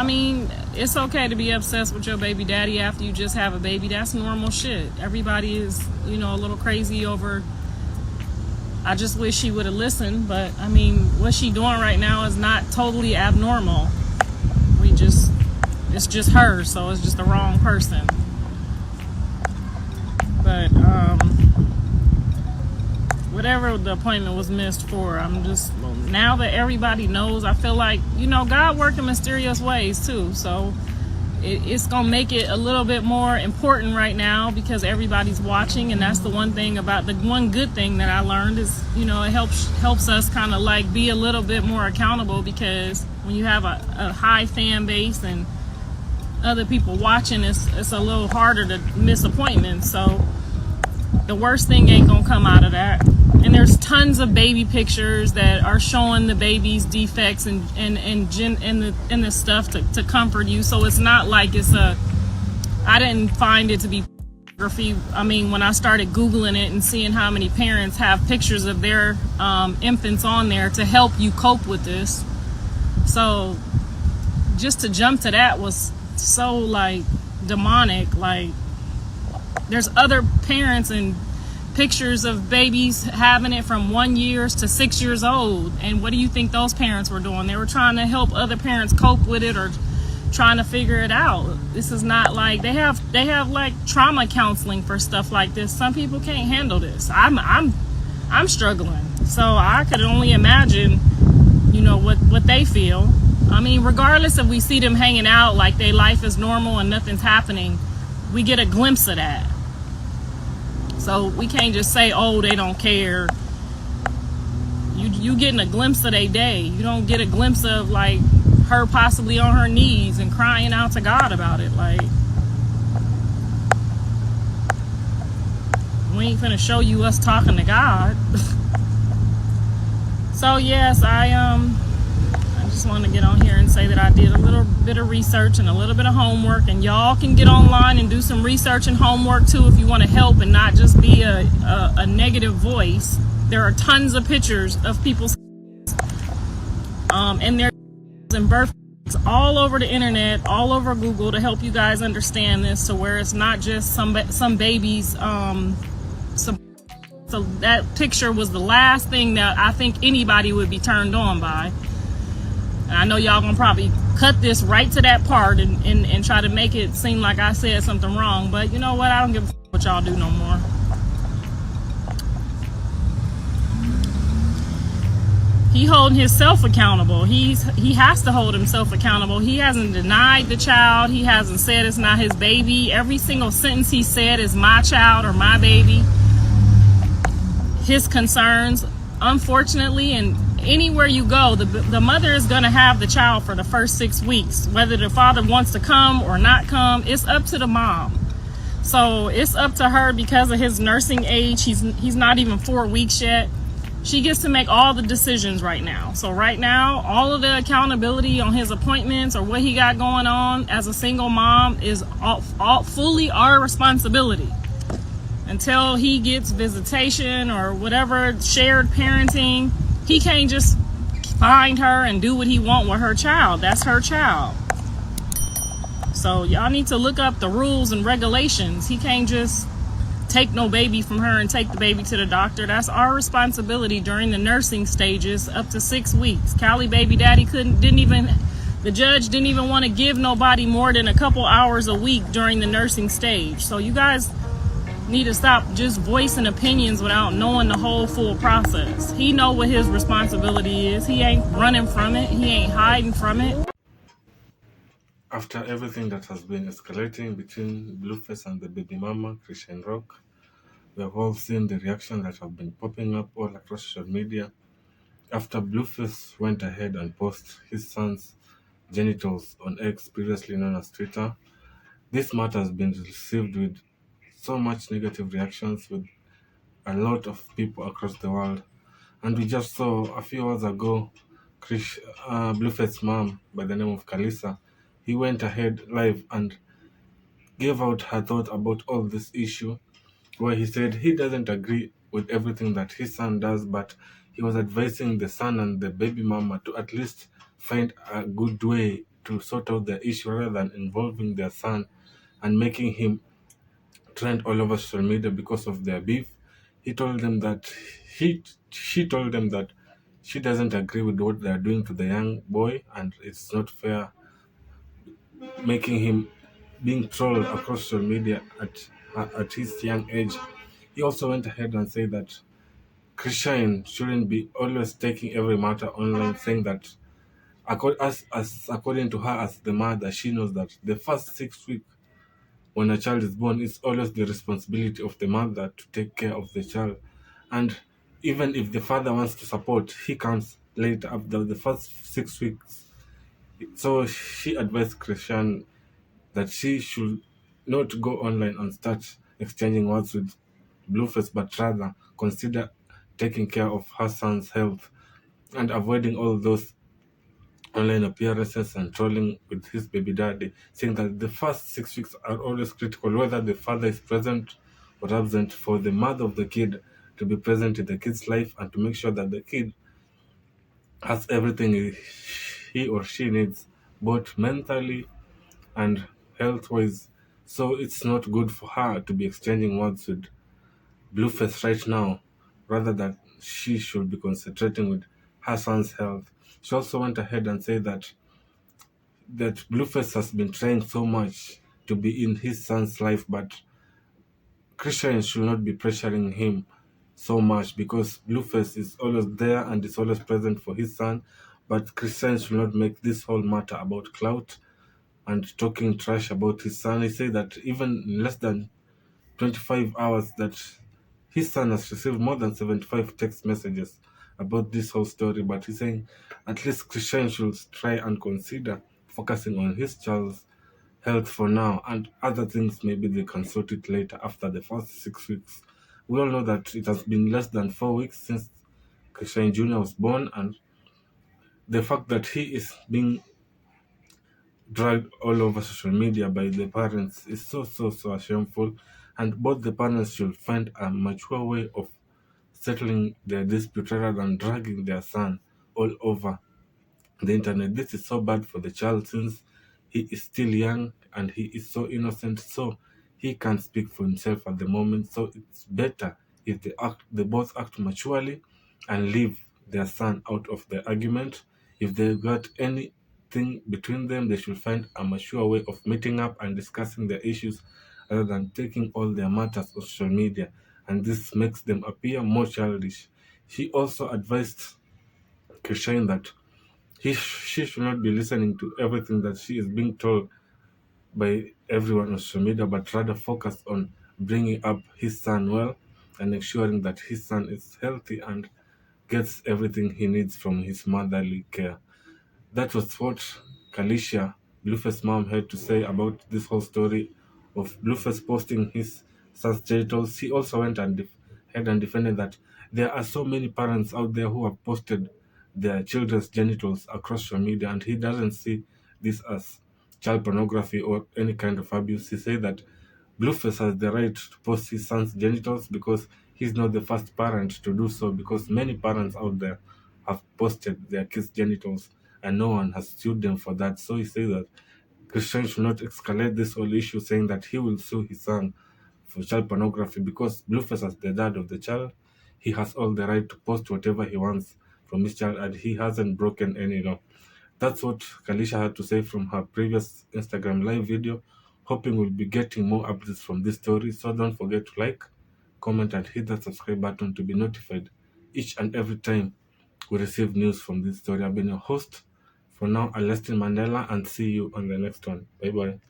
I mean, it's okay to be obsessed with your baby daddy after you just have a baby. That's normal shit. Everybody is, a little crazy over. I just wish she would have listened, but I mean, what she doing right now is not totally abnormal. It's just her, so it's just the wrong person. But whatever the appointment was missed for, now that everybody knows, I feel like, God works in mysterious ways too. So it's going to make it a little bit more important right now because everybody's watching. And that's the one good thing that I learned is, it helps us kind of like be a little bit more accountable, because when you have a high fan base and other people watching, it's a little harder to miss appointments. So the worst thing ain't going to come out of that. And there's tons of baby pictures that are showing the baby's defects and the stuff to comfort you. So it's not like I didn't find it to be pornography. I mean, when I started Googling it and seeing how many parents have pictures of their infants on there to help you cope with this. So just to jump to that was so like demonic. Like, there's other parents and pictures of babies having it from 1 year to 6 years old. And what do you think those parents were doing? They were trying to help other parents cope with it or trying to figure it out. This is not like they have like trauma counseling for stuff like this. Some people can't handle this. I'm struggling. So I could only imagine, what they feel. I mean, regardless if we see them hanging out like their life is normal and nothing's happening, we get a glimpse of that. So we can't just say, oh, they don't care. You getting a glimpse of their day. You don't get a glimpse of like her possibly on her knees and crying out to God about it. Like, we ain't finna show you us talking to God. So yes, I just want to get on here and say that I did a little bit of research and a little bit of homework, and y'all can get online and do some research and homework too if you want to help and not just be a negative voice. There are tons of pictures of people's and their and birth all over the internet, all over Google, to help you guys understand this, to where it's not just some babies. So that picture was the last thing that I think anybody would be turned on by. And I know y'all gonna probably cut this right to that part and try to make it seem like I said something wrong. But you know what? I don't give a f what y'all do no more. He holding himself accountable. He has to hold himself accountable. He hasn't denied the child. He hasn't said it's not his baby. Every single sentence he said is my child or my baby. His concerns, unfortunately, and anywhere you go, the mother is going to have the child for the first 6 weeks. Whether the father wants to come or not come, it's up to the mom. So it's up to her because of his nursing age. He's not even 4 weeks yet. She gets to make all the decisions right now. So right now, all of the accountability on his appointments or what he got going on as a single mom is all fully our responsibility. Until he gets visitation or whatever shared parenting, he can't just find her and do what he wants with her child. That's her child. So y'all need to look up the rules and regulations. He can't just take no baby from her and take the baby to the doctor. That's our responsibility during the nursing stages up to 6 weeks. Callie baby daddy the judge didn't even want to give nobody more than a couple hours a week during the nursing stage. So you guys need to stop just voicing opinions without knowing the whole full process. He know what his responsibility is. He ain't running from it. He ain't hiding from it. After everything that has been escalating between Blueface and the baby mama, Christian Rock, we have all seen the reactions that have been popping up all across social media. After Blueface went ahead and posted his son's genitals on X, previously known as Twitter, this matter has been received with so much negative reactions with a lot of people across the world. And we just saw a few hours ago, Blueface's mom by the name of Karlissa, he went ahead live and gave out her thought about all this issue, where he said he doesn't agree with everything that his son does, but he was advising the son and the baby mama to at least find a good way to sort out the issue rather than involving their son and making him trend all over social media because of their beef. He told them that he she told them that she doesn't agree with what they are doing to the young boy, and it's not fair, making him being trolled across social media at his young age. He also went ahead and said that Christian shouldn't be always taking every matter online, saying that according to her as the mother, she knows that the first 6 weeks when a child is born, it's always the responsibility of the mother to take care of the child. And even if the father wants to support, he comes later after the first 6 weeks. So she advised Christian that she should not go online and start exchanging words with Blueface, but rather consider taking care of her son's health and avoiding all those online appearances and trolling with his baby daddy, saying that the first 6 weeks are always critical, whether the father is present or absent, for the mother of the kid to be present in the kid's life and to make sure that the kid has everything he or she needs, both mentally and health wise. So it's not good for her to be exchanging words with Blueface right now, rather that she should be concentrating with her son's health. She also went ahead and said that Blueface has been trying so much to be in his son's life, but Christian should not be pressuring him so much because Blueface is always there and is always present for his son. But Christian should not make this whole matter about clout and talking trash about his son. He said that even in less than 25 hours that his son has received more than 75 text messages about this whole story, but he's saying at least Christian should try and consider focusing on his child's health for now, and other things maybe they can sort it later after the first 6 weeks. We all know that it has been less than 4 weeks since Christian Jr. was born, and the fact that he is being dragged all over social media by the parents is so shameful, and both the parents should find a mature way of settling their dispute rather than dragging their son all over the internet. This is so bad for the child since he is still young and he is so innocent, so he can't speak for himself at the moment. So it's better if they both act maturely and leave their son out of the argument. If they got anything between them, they should find a mature way of meeting up and discussing their issues rather than taking all their matters on social media, and this makes them appear more childish. He also advised Christian that she should not be listening to everything that she is being told by everyone on social media, but rather focus on bringing up his son well and ensuring that his son is healthy and gets everything he needs from his motherly care. That was what Karlissa, Blueface's mom, had to say about this whole story of Blueface posting his son's genitals. He also went and had and defended that there are so many parents out there who have posted their children's genitals across social media, and he doesn't see this as child pornography or any kind of abuse. He said that Blueface has the right to post his son's genitals because he's not the first parent to do so, because many parents out there have posted their kids' genitals and no one has sued them for that. So he says that Christian should not escalate this whole issue, saying that he will sue his son for child pornography because Blueface, as the dad of the child, he has all the right to post whatever he wants from his child and he hasn't broken any law. That's what Karlissa had to say from her previous Instagram live video. Hoping we'll be getting more updates from this story. So don't forget to like, comment, and hit that subscribe button to be notified each and every time we receive news from this story. I've been your host for now, Alestin Mandela, and see you on the next one. Bye bye.